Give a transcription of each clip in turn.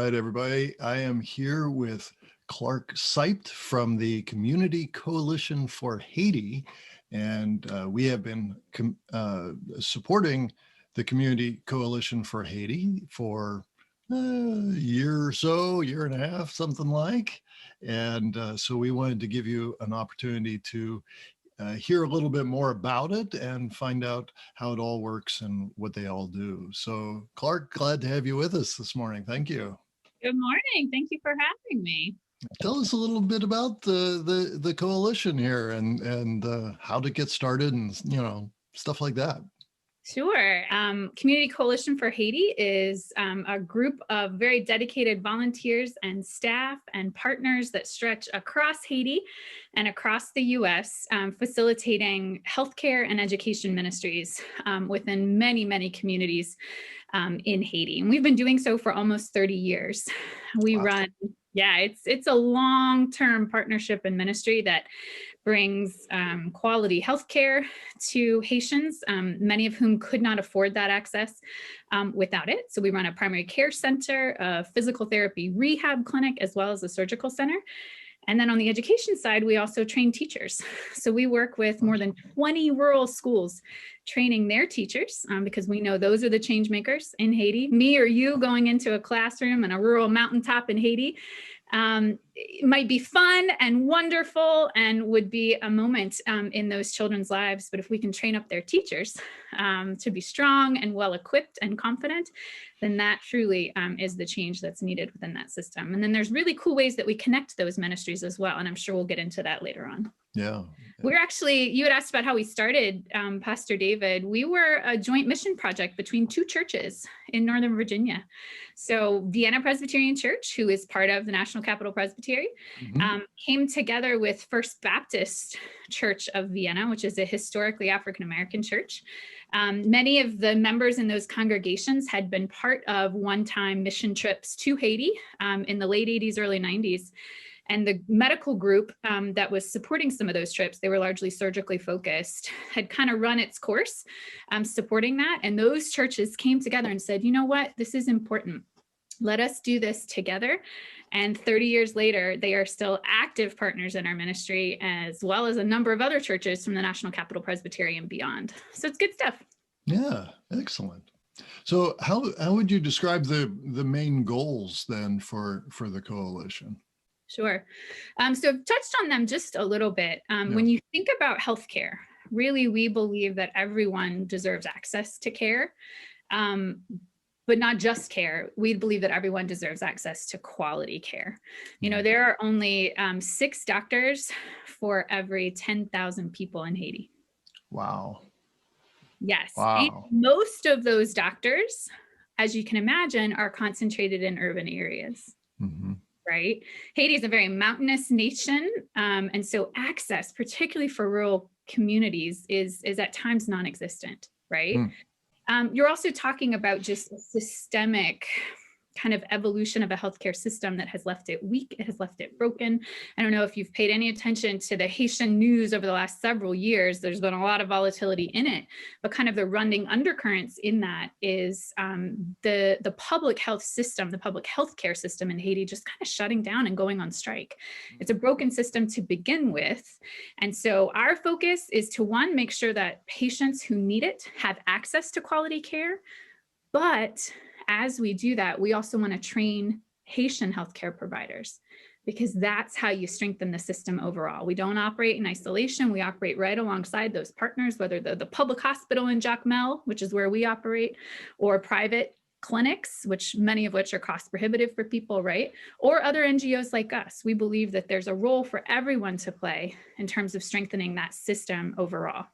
right, everybody. I am here with Clark Seipt from the Community Coalition for Haiti, and we have been supporting the Community Coalition for Haiti for a year or so, year and a half, something like. And so we wanted to give you an opportunity to hear a little bit more about it and find out how it all works and what they all do. So Clark, glad to have you with us this morning. Thank you. Good morning. Thank you for having me. Tell us a little bit about the coalition here and how to get started and, stuff like that. Sure. Community Coalition for Haiti is a group of very dedicated volunteers and staff and partners that stretch across Haiti and across the U.S., facilitating healthcare and education ministries within many, many communities in Haiti. And we've been doing so for almost 30 years. We run, it's a long-term partnership and ministry that brings quality healthcare to Haitians, many of whom could not afford that access without it. So we run a primary care center, a physical therapy rehab clinic, as well as a surgical center. And then on the education side, we also train teachers. So we work with more than 20 rural schools, training their teachers, because we know those are the change makers in Haiti. Me or you going into a classroom in a rural mountaintop in Haiti, it might be fun and wonderful and would be a moment in those children's lives. But if we can train up their teachers to be strong and well-equipped and confident, then that truly is the change that's needed within that system. And then there's really cool ways that we connect those ministries as well. And I'm sure we'll get into that later on. Yeah. We're actually, you had asked about how we started, Pastor David. We were a joint mission project between two churches in Northern Virginia. So Vienna Presbyterian Church, who is part of the National Capital Presbytery, came together with First Baptist Church of Vienna, which is a historically African-American church. Many of the members in those congregations had been part of one-time mission trips to Haiti in the late 80s, early 90s. And the medical group that was supporting some of those trips, they were largely surgically focused, had kind of run its course supporting that. And those churches came together and said, you know what, this is important. Let us do this together. And 30 years later, they are still active partners in our ministry, as well as a number of other churches from the National Capital Presbytery and beyond. So it's good stuff. Yeah, excellent. So how would you describe the main goals then for the coalition? Sure. So I've touched on them just a little bit. When you think about healthcare, really, we believe that everyone deserves access to care, but not just care. We believe that everyone deserves access to quality care. You know, there are only 6 doctors for every 10,000 people in Haiti. Wow. Yes. Wow. And most of those doctors, as you can imagine, are concentrated in urban areas. Mm-hmm. Right? Haiti is a very mountainous nation. And so access, particularly for rural communities, is at times non-existent, right? You're also talking about just a systemic kind of evolution of a healthcare system that has left it weak. It has left it broken. I don't know if you've paid any attention to the Haitian news over the last several years. There's been a lot of volatility in it, but kind of the running undercurrents in that is the public health system, the public healthcare system in Haiti just kind of shutting down and going on strike. It's a broken system to begin with. And so our focus is to, one, make sure that patients who need it have access to quality care, but as we do that, we also want to train Haitian healthcare providers, because that's how you strengthen the system overall. We don't operate in isolation. We operate right alongside those partners, whether they're the public hospital in Jacmel, which is where we operate, or private clinics, which many of which are cost prohibitive for people, right? Or other NGOs like us. We believe that there's a role for everyone to play in terms of strengthening that system overall.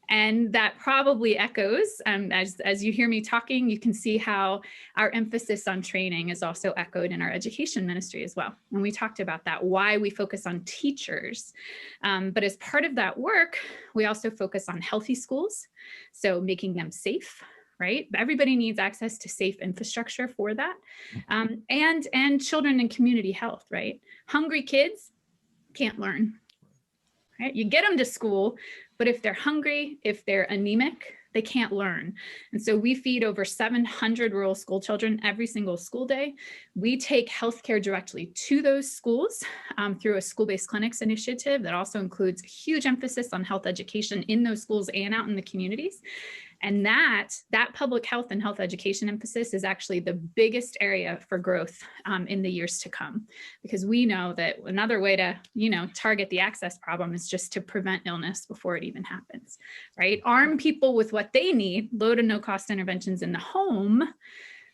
And that probably echoes, as you hear me talking, you can see how our emphasis on training is also echoed in our education ministry as well. And we talked about that, why we focus on teachers. But as part of that work, we also focus on healthy schools, so making them safe, right? Everybody needs access to safe infrastructure for that. And children and community health, right? Hungry kids can't learn, right? You get them to school, but if they're hungry, if they're anemic, they can't learn. And so we feed over 700 rural school children every single school day. We take healthcare directly to those schools through a school-based clinics initiative that also includes a huge emphasis on health education in those schools and out in the communities. And that public health and health education emphasis is actually the biggest area for growth in the years to come, because we know that another way to, target the access problem is just to prevent illness before it even happens, right? Arm people with what they need, low to no cost interventions in the home,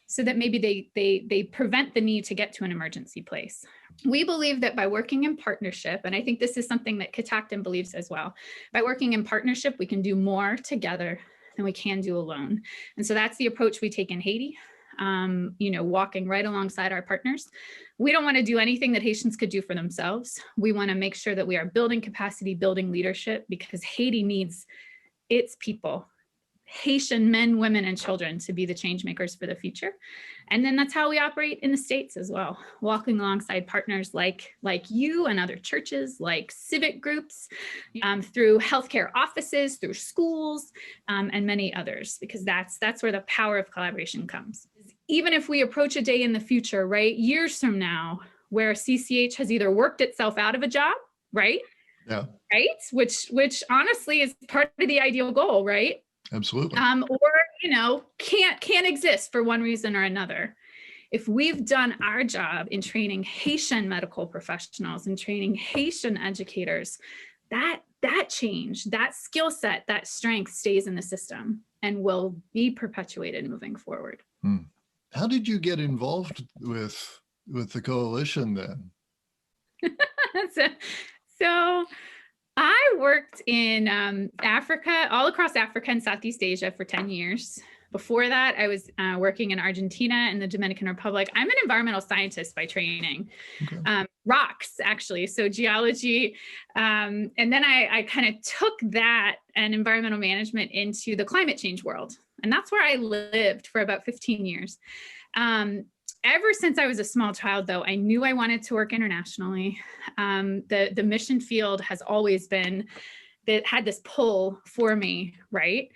so that maybe they prevent the need to get to an emergency place. We believe that by working in partnership, and I think this is something that Catoctin believes as well, by working in partnership, we can do more together than we can do alone. And so that's the approach we take in Haiti, walking right alongside our partners. We don't want to do anything that Haitians could do for themselves. We want to make sure that we are building capacity, building leadership, because Haiti needs its people, Haitian men, women, and children, to be the change makers for the future. And then that's how we operate in the States as well, walking alongside partners like you and other churches, like civic groups, through healthcare offices, through schools, and many others, because that's where the power of collaboration comes. Even if we approach a day in the future, right, years from now, where CCH has either worked itself out of a job, right? Yeah. Right? Which honestly is part of the ideal goal, right? Absolutely. Or, can't exist for one reason or another. If we've done our job in training Haitian medical professionals and training Haitian educators, that change, that skill set, that strength stays in the system and will be perpetuated moving forward. How did you get involved with the coalition then? So I worked in Africa, all across Africa and Southeast Asia for 10 years. Before that, I was working in Argentina and the Dominican Republic. I'm an environmental scientist by training, okay. Rocks, actually, so geology. And then I kind of took that and environmental management into the climate change world. And that's where I lived for about 15 years. Ever since I was a small child, though, I knew I wanted to work internationally. The mission field has always been, that had this pull for me, right?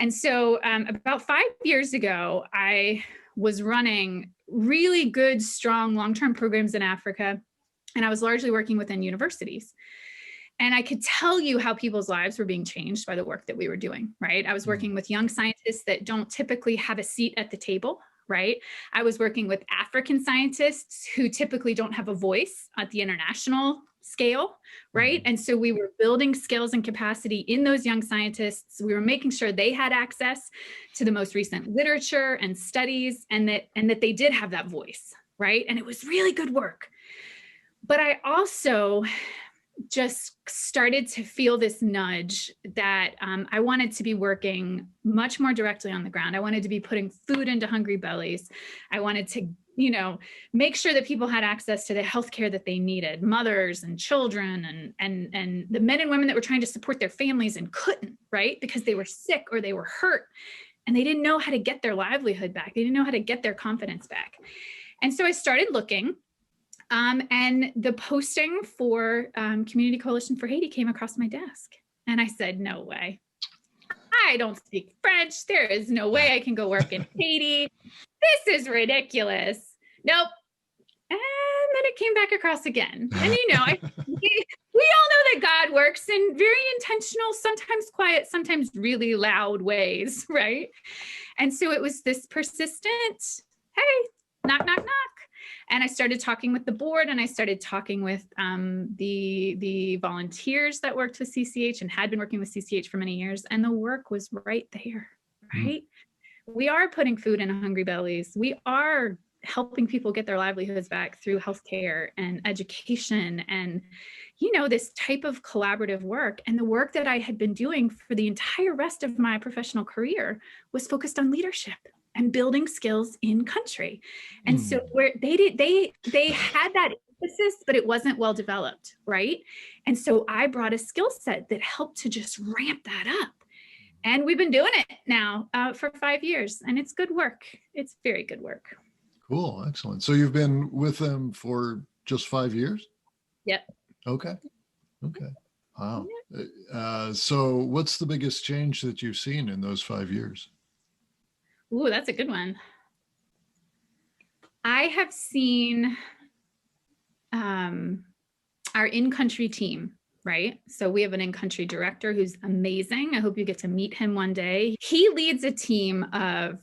And so about 5 years ago, I was running really good, strong, long-term programs in Africa, and I was largely working within universities. And I could tell you how people's lives were being changed by the work that we were doing, right? I was working with young scientists that don't typically have a seat at the table, right? I was working with African scientists who typically don't have a voice at the international scale, right? And so we were building skills and capacity in those young scientists. We were making sure they had access to the most recent literature and studies, and that they did have that voice, right? And it was really good work. But I also just started to feel this nudge that I wanted to be working much more directly on the ground. I wanted to be putting food into hungry bellies. I wanted to, make sure that people had access to the healthcare that they needed, mothers and children and the men and women that were trying to support their families and couldn't, right? Because they were sick or they were hurt and they didn't know how to get their livelihood back. They didn't know how to get their confidence back. And so I started looking. And the posting for Community Coalition for Haiti came across my desk. And I said, no way. I don't speak French. There is no way I can go work in Haiti. This is ridiculous. Nope. And then it came back across again. And, we all know that God works in very intentional, sometimes quiet, sometimes really loud ways, right? And so it was this persistent, hey, knock, knock, knock. And I started talking with the board, and I started talking with the volunteers that worked with CCH and had been working with CCH for many years. And the work was right there, right? We are putting food in hungry bellies. We are helping people get their livelihoods back through healthcare and education and, this type of collaborative work. And the work that I had been doing for the entire rest of my professional career was focused on leadership and building skills in country. And so where they had that emphasis, but it wasn't well developed, right? And so I brought a skill set that helped to just ramp that up. And we've been doing it now for 5 years, and it's good work. It's very good work. Cool, excellent. So you've been with them for just 5 years? Yep. Okay. Wow. So what's the biggest change that you've seen in those 5 years? Ooh, that's a good one. I have seen our in-country team, right? So we have an in-country director who's amazing. I hope you get to meet him one day. He leads a team of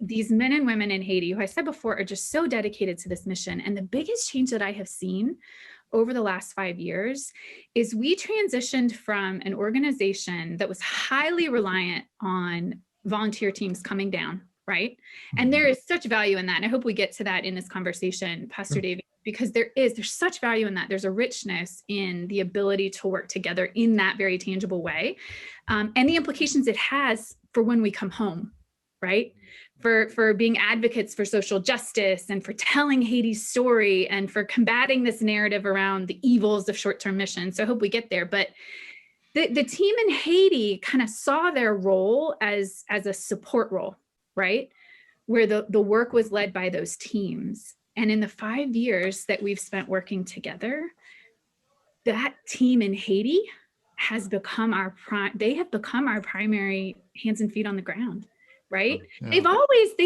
these men and women in Haiti who I said before are just so dedicated to this mission. And the biggest change that I have seen over the last 5 years is we transitioned from an organization that was highly reliant on volunteer teams coming down, right? And there is such value in that. And I hope we get to that in this conversation, Pastor David, because there's such value in that. There's a richness in the ability to work together in that very tangible way. And the implications it has for when we come home, right? For being advocates for social justice and for telling Haiti's story and for combating this narrative around the evils of short-term missions. So I hope we get there. But the team in Haiti kind of saw their role as a support role, right? Where the work was led by those teams. And in the 5 years that we've spent working together, that team in Haiti has become they have become our primary hands and feet on the ground. Right? Yeah. They've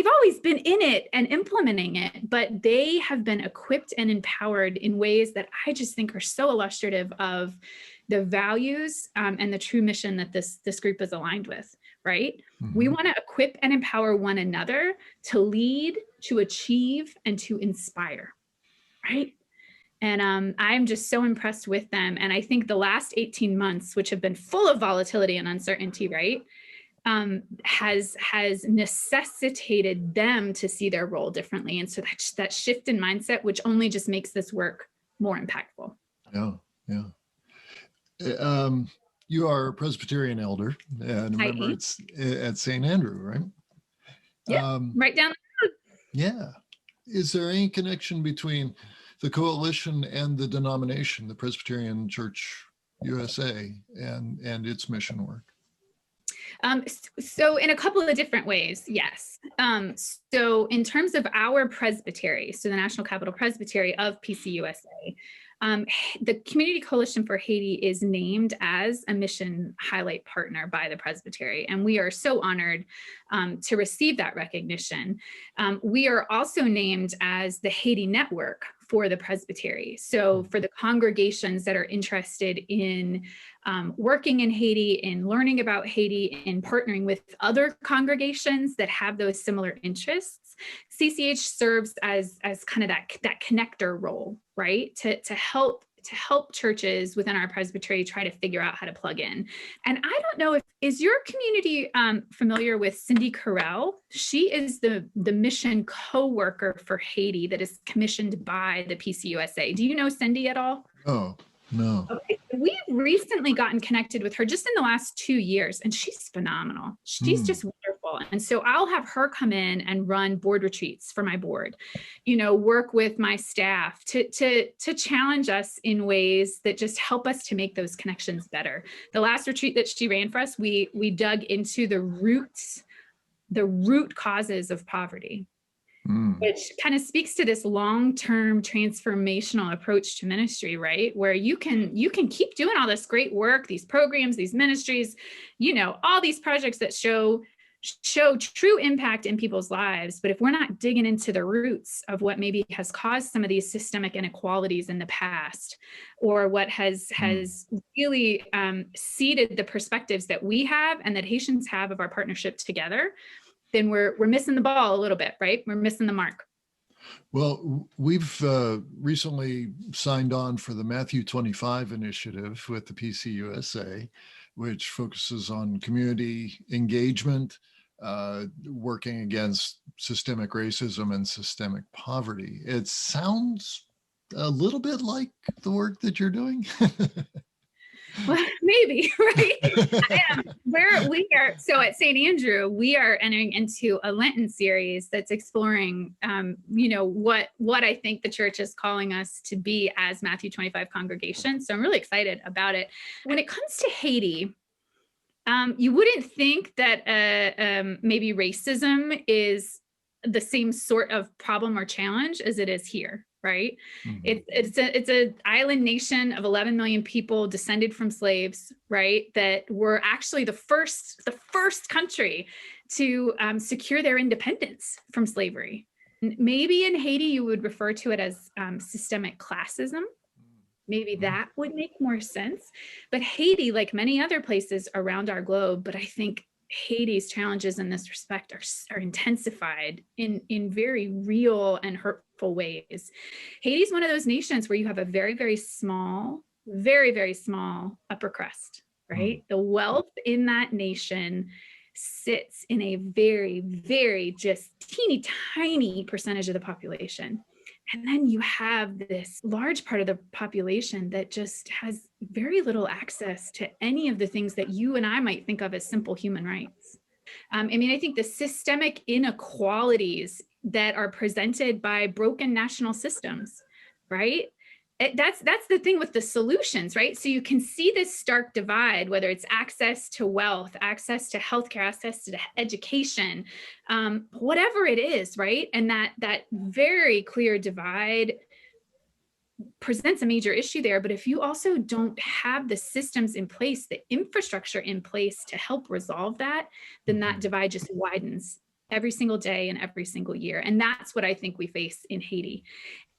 always been in it and implementing it, but they have been equipped and empowered in ways that I just think are so illustrative of the values and the true mission that this group is aligned with, right? Mm-hmm. We want to equip and empower one another to lead, to achieve, and to inspire, right? And I'm just so impressed with them. And I think the last 18 months, which have been full of volatility and uncertainty, right? Has necessitated them to see their role differently. And so that shift in mindset, which only just makes this work more impactful. Yeah. You are a Presbyterian elder, and remember it's at St. Andrew, right? Yeah, right down the road. Yeah. Is there any connection between the coalition and the denomination, the Presbyterian Church USA, and its mission work? So in a couple of different ways, yes. So in terms of our presbytery, so the National Capital Presbytery of PCUSA, the Community Coalition for Haiti is named as a mission highlight partner by the Presbytery, and we are so honored to receive that recognition. We are also named as the Haiti Network for the Presbytery. So for the congregations that are interested in working in Haiti, in learning about Haiti, in partnering with other congregations that have those similar interests, CCH serves as kind of that connector role, right? To help churches within our presbytery try to figure out how to plug in. And I don't know is your community familiar with Cindy Carell? She is the mission co-worker for Haiti that is commissioned by the PCUSA. Do you know Cindy at all? Oh, no. Okay. We've recently gotten connected with her just in the last 2 years, and she's phenomenal. She's just wonderful. And so I'll have her come in and run board retreats for my board, work with my staff to challenge us in ways that just help us to make those connections better. The last retreat that she ran for us, we dug into the root causes of poverty. Which kind of speaks to this long-term transformational approach to ministry, right? Where you can keep doing all this great work, these programs, these ministries, all these projects that show true impact in people's lives. But if we're not digging into the roots of what maybe has caused some of these systemic inequalities in the past, or what has really seeded the perspectives that we have and that Haitians have of our partnership together, then we're missing the ball a little bit, right? We're missing the mark. Well, we've recently signed on for the Matthew 25 initiative with the PCUSA, which focuses on community engagement, working against systemic racism and systemic poverty. It sounds a little bit like the work that you're doing. Well, maybe, right? Where we are, so at St. Andrew, we are entering into a Lenten series that's exploring, what I think the church is calling us to be as Matthew 25 congregation. So I'm really excited about it. When it comes to Haiti, you wouldn't think that maybe racism is the same sort of problem or challenge as it is here, right? Mhm. It's an island nation of 11 million people descended from slaves, right? That were actually the first country to secure their independence from slavery. Maybe in Haiti, you would refer to it as systemic classism. Maybe that would make more sense. But Haiti, like many other places around our globe, but I think Haiti's challenges in this respect are intensified in very real and hurtful ways. Haiti's one of those nations where you have a very, very small upper crust, right? The wealth in that nation sits in a very, very just teeny tiny percentage of the population. And then you have this large part of the population that just has very little access to any of the things that you and I might think of as simple human rights. I think the systemic inequalities that are presented by broken national systems, right? That's the thing with the solutions, right? So you can see this stark divide, whether it's access to wealth, access to healthcare, access to education, whatever it is, right? And that very clear divide presents a major issue there. But if you also don't have the systems in place, the infrastructure in place to help resolve that, then that divide just widens every single day and every single year. And that's what I think we face in Haiti.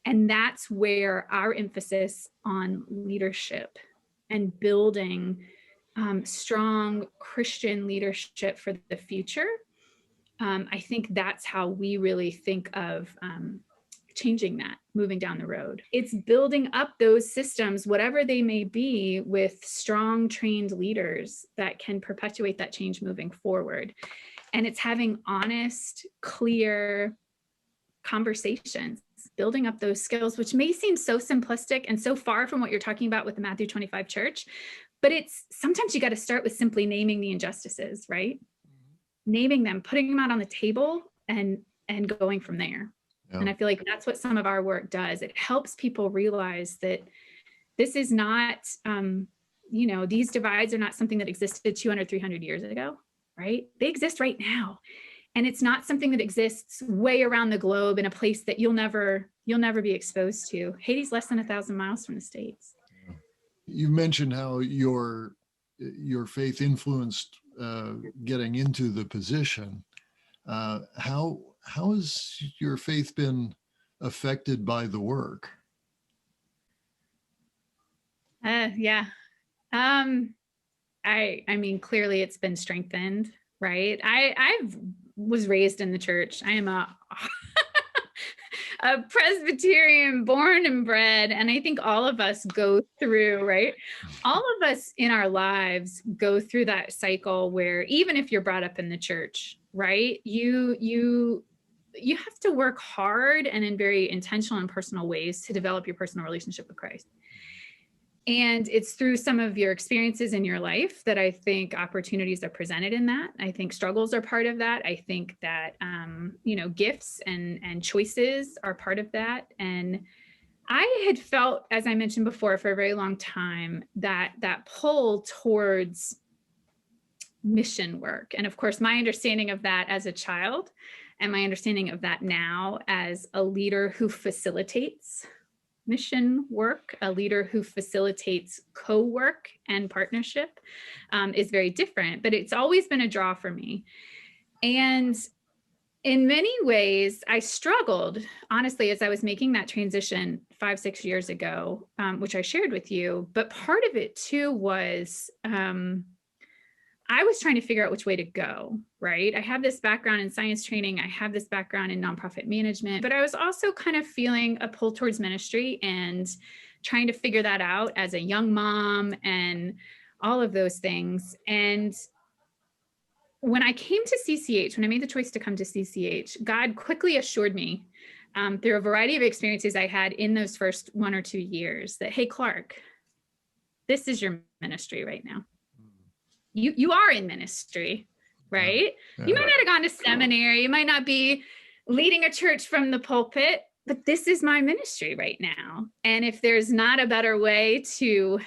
And that's where our emphasis on leadership and building strong Christian leadership for the future, I think that's how we really think of changing that, moving down the road. It's building up those systems, whatever they may be, with strong, trained leaders that can perpetuate that change moving forward. And it's having honest, clear conversations, building up those skills, which may seem so simplistic and so far from what you're talking about with the Matthew 25 church, but it's sometimes you got to start with simply naming the injustices, right? Naming them, putting them out on the table and going from there. Yeah. And I feel like that's what some of our work does. It helps people realize that this is not, these divides are not something that existed 200, 300 years ago, right? They exist right now. And it's not something that exists way around the globe in a place that you'll never be exposed to. Haiti's less than 1,000 miles from the States. You mentioned how your faith influenced getting into the position. How has your faith been affected by the work? Yeah. I mean, clearly it's been strengthened, right? I've was raised in the church. I am a Presbyterian born and bred. And I think all of us go through, right? All of us in our lives go through that cycle where even if you're brought up in the church, right? You have to work hard and in very intentional and personal ways to develop your personal relationship with Christ. And it's through some of your experiences in your life that I think opportunities are presented in that. I think struggles are part of that. I think that, gifts and choices are part of that. And I had felt, as I mentioned before, for a very long time, that pull towards mission work. And of course, my understanding of that as a child and my understanding of that now as a leader who facilitates mission work, a leader who facilitates co-work and partnership is very different, but it's always been a draw for me. And in many ways, I struggled, honestly, as I was making that transition 5-6 years ago, which I shared with you. But part of it too was I was trying to figure out which way to go, right? I have this background in science training. I have this background in nonprofit management, but I was also kind of feeling a pull towards ministry and trying to figure that out as a young mom and all of those things. And when I came to CCH, when I made the choice to come to CCH, God quickly assured me through a variety of experiences I had in those first 1 or 2 years that, hey, Clark, this is your ministry right now. You are in ministry, right? Yeah. You might not have gone to seminary. You might not be leading a church from the pulpit, but this is my ministry right now. And if there's not a better way to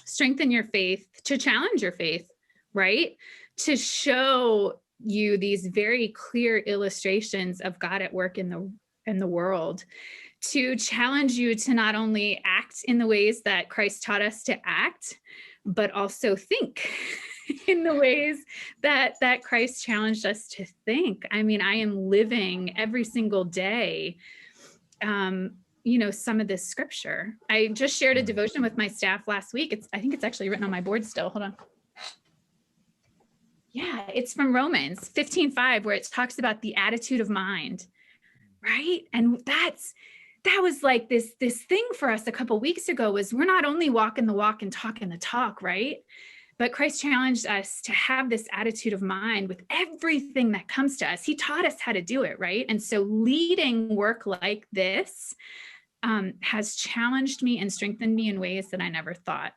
strengthen your faith, to challenge your faith, right? To show you these very clear illustrations of God at work in the world, to challenge you to not only act in the ways that Christ taught us to act, but also think in the ways that Christ challenged us to think. I mean, I am living every single day, some of this scripture. I just shared a devotion with my staff last week. I think it's actually written on my board still. Hold on. Yeah, it's from Romans 15:5, where it talks about the attitude of mind, right? And that was like this thing for us a couple of weeks ago, was we're not only walking the walk and talking the talk, right? But Christ challenged us to have this attitude of mind with everything that comes to us. He taught us how to do it, right? And so leading work like this has challenged me and strengthened me in ways that I never thought,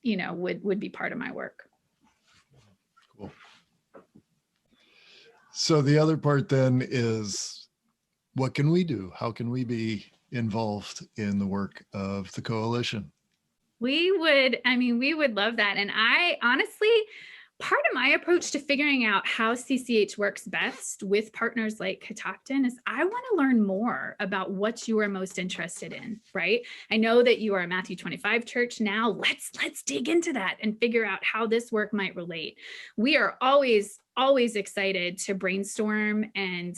would be part of my work. Cool. So the other part then is, what can we do? How can we be involved in the work of the coalition? We would love that. And I honestly, part of my approach to figuring out how CCH works best with partners like Catoctin is I want to learn more about what you are most interested in, right? I know that you are a Matthew 25 church now. Let's dig into that and figure out how this work might relate. We are always excited to brainstorm and,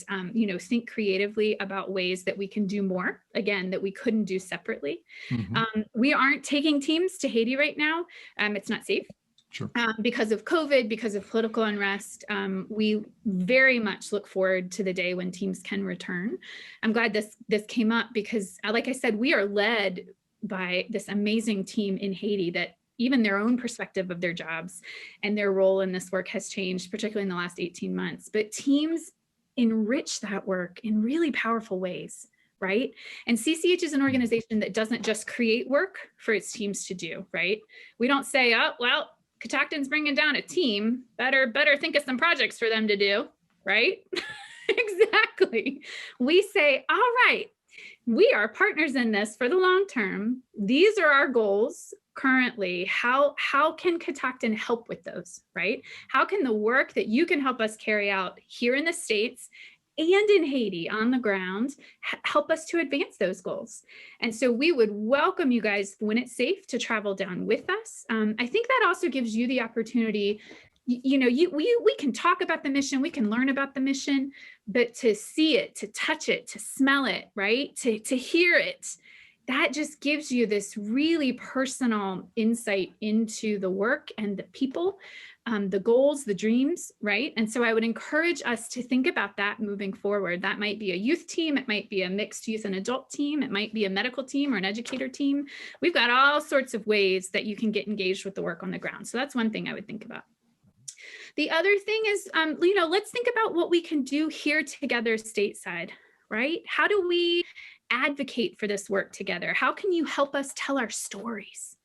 think creatively about ways that we can do more, again, that we couldn't do separately. Mm-hmm. We aren't taking teams to Haiti right now. It's not safe. Sure. Because of COVID, because of political unrest. We very much look forward to the day when teams can return. I'm glad this came up because, like I said, we are led by this amazing team in Haiti that even their own perspective of their jobs and their role in this work has changed, particularly in the last 18 months. But teams enrich that work in really powerful ways, right? And CCH is an organization that doesn't just create work for its teams to do, right? We don't say, oh, well, Catoctin's bringing down a team, better think of some projects for them to do, right? Exactly. We say, all right, we are partners in this for the long term. These are our goals currently. How can Catoctin help with those, right? How can the work that you can help us carry out here in the States and in Haiti on the ground help us to advance those goals? And so we would welcome you guys, when it's safe, to travel down with us. I think that also gives you the opportunity, we can talk about the mission, we can learn about the mission, but to see it, to touch it, to smell it, right? To hear it, that just gives you this really personal insight into the work and the people, the goals, the dreams, right? And so I would encourage us to think about that moving forward. That might be a youth team. It might be a mixed youth and adult team. It might be a medical team or an educator team. We've got all sorts of ways that you can get engaged with the work on the ground. So that's one thing I would think about. The other thing is, let's think about what we can do here together stateside, right? How do we advocate for this work together? How can you help us tell our stories?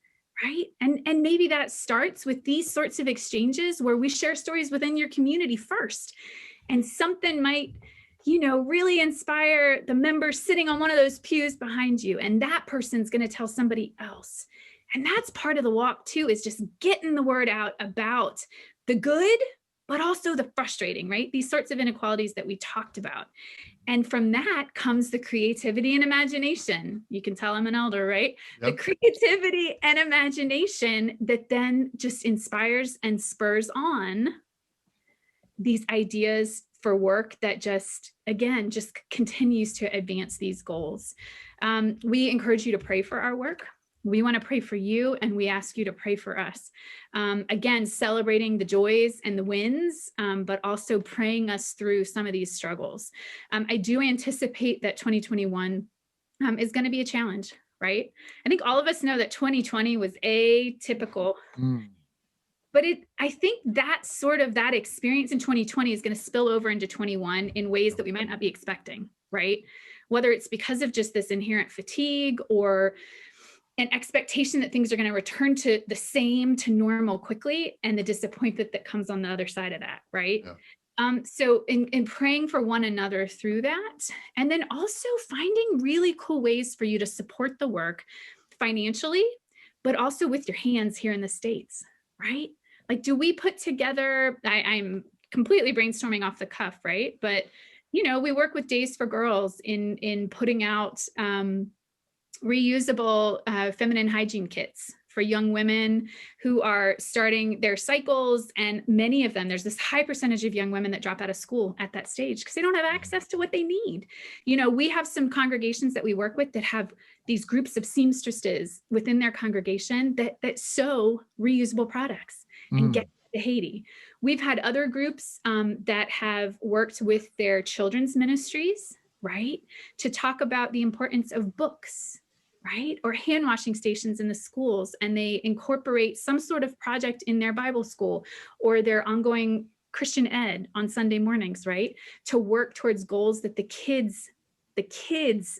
Right. And maybe that starts with these sorts of exchanges where we share stories within your community first. And something might, really inspire the members sitting on one of those pews behind you. And that person's going to tell somebody else. And that's part of the walk too, is just getting the word out about the good, but also the frustrating, right? These sorts of inequalities that we talked about. And from that comes the creativity and imagination. You can tell I'm an elder, right? Yep. The creativity and imagination that then just inspires and spurs on these ideas for work that just continues to advance these goals. We encourage you to pray for our work. We want to pray for you, and we ask you to pray for us. Again, celebrating the joys and the wins, but also praying us through some of these struggles. I do anticipate that 2021 is going to be a challenge, right? I think all of us know that 2020 was atypical. But I think that experience in 2020 is going to spill over into 21 in ways that we might not be expecting, right? Whether it's because of just this inherent fatigue or an expectation that things are going to return to the same, to normal quickly, and the disappointment that comes on the other side of that, right? Yeah. So in praying for one another through that, and then also finding really cool ways for you to support the work financially, but also with your hands here in the States, right? Like, do we put together, I'm completely brainstorming off the cuff, right? But, we work with Days for Girls in putting out reusable feminine hygiene kits for young women who are starting their cycles. And many of them, there's this high percentage of young women that drop out of school at that stage because they don't have access to what they need. We have some congregations that we work with that have these groups of seamstresses within their congregation that sew reusable products and get to Haiti. We've had other groups that have worked with their children's ministries, right, to talk about the importance of books, right? Or hand washing stations in the schools, and they incorporate some sort of project in their Bible school or their ongoing Christian ed on Sunday mornings, right? To work towards goals that the kids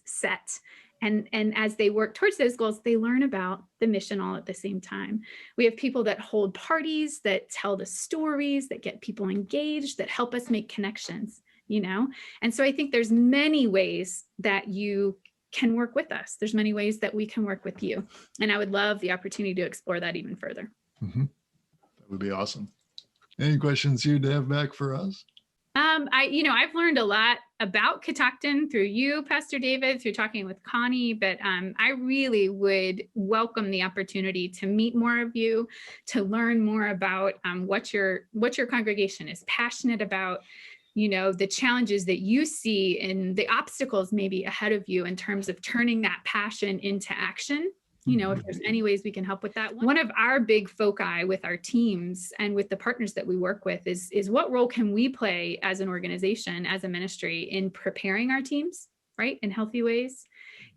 set. And as they work towards those goals, they learn about the mission all at the same time. We have people that hold parties, that tell the stories, that get people engaged, that help us make connections, And so I think there's many ways that you can work with us. There's many ways that we can work with you. And I would love the opportunity to explore that even further. Mm-hmm. That would be awesome. Any questions you'd have back for us? I've learned a lot about Catoctin through you, Pastor David, through talking with Connie, but I really would welcome the opportunity to meet more of you, to learn more about what your congregation is passionate about, the challenges that you see and the obstacles maybe ahead of you in terms of turning that passion into action. If there's any ways we can help with that. One of our big foci with our teams and with the partners that we work with is what role can we play as an organization, as a ministry, in preparing our teams, right, in healthy ways,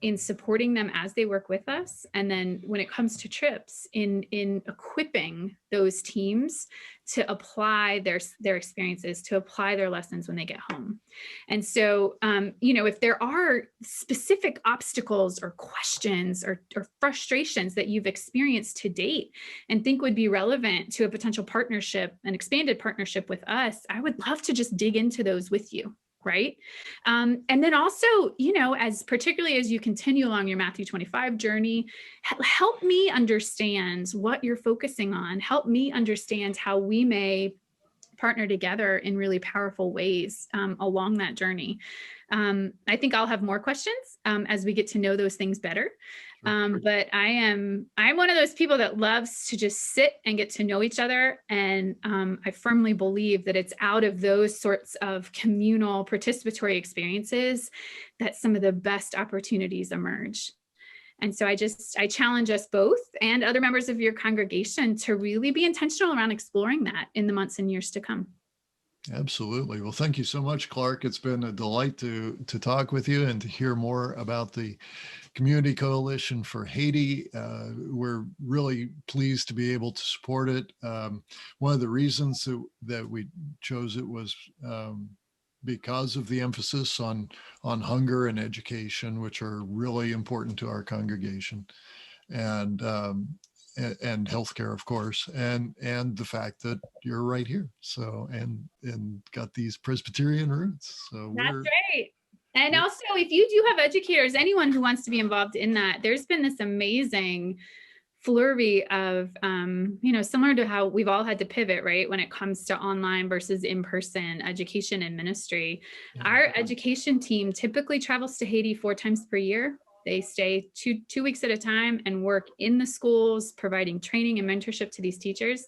in supporting them as they work with us. And then when it comes to trips, in equipping those teams to apply their experiences, to apply their lessons when they get home. And so, if there are specific obstacles or questions or frustrations that you've experienced to date and think would be relevant to a potential partnership, an expanded partnership with us, I would love to just dig into those with you. Right. And then also, particularly as you continue along your Matthew 25 journey, help me understand what you're focusing on. Help me understand how we may partner together in really powerful ways along that journey. I think I'll have more questions as we get to know those things better. But I'm one of those people that loves to just sit and get to know each other. And I firmly believe that it's out of those sorts of communal participatory experiences that some of the best opportunities emerge. And so I challenge us both and other members of your congregation to really be intentional around exploring that in the months and years to come. Absolutely. Well, thank you so much, Clark. It's been a delight to talk with you and to hear more about the Community Coalition for Haiti. We're really pleased to be able to support it. One of the reasons that we chose it was because of the emphasis on hunger and education, which are really important to our congregation, and healthcare, of course, and the fact that you're right here, so and got these Presbyterian roots. So that's right. And also, if you do have educators, anyone who wants to be involved in that, there's been this amazing flurry of, similar to how we've all had to pivot, right, when it comes to online versus in-person education and ministry. Yeah. Our education team typically travels to Haiti 4 times per year. They stay two weeks at a time and work in the schools, providing training and mentorship to these teachers.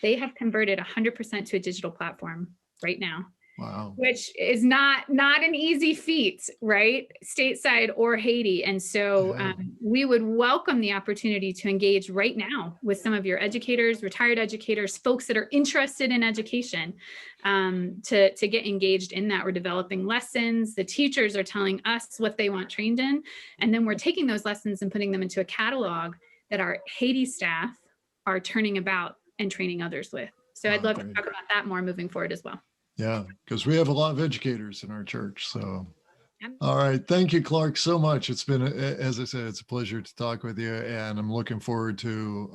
They have converted 100% to a digital platform right now. Wow. Which is not an easy feat, right? Stateside or Haiti. And so we would welcome the opportunity to engage right now with some of your educators, retired educators, folks that are interested in education, to get engaged in that. We're developing lessons. The teachers are telling us what they want trained in. And then we're taking those lessons and putting them into a catalog that our Haiti staff are turning about and training others with. So I'd love to talk about that more moving forward as well. Yeah, because we have a lot of educators in our church. So, all right. Thank you, Clark, so much. It's been, as I said, it's a pleasure to talk with you. And I'm looking forward to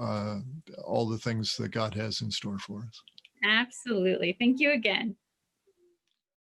all the things that God has in store for us. Absolutely. Thank you again.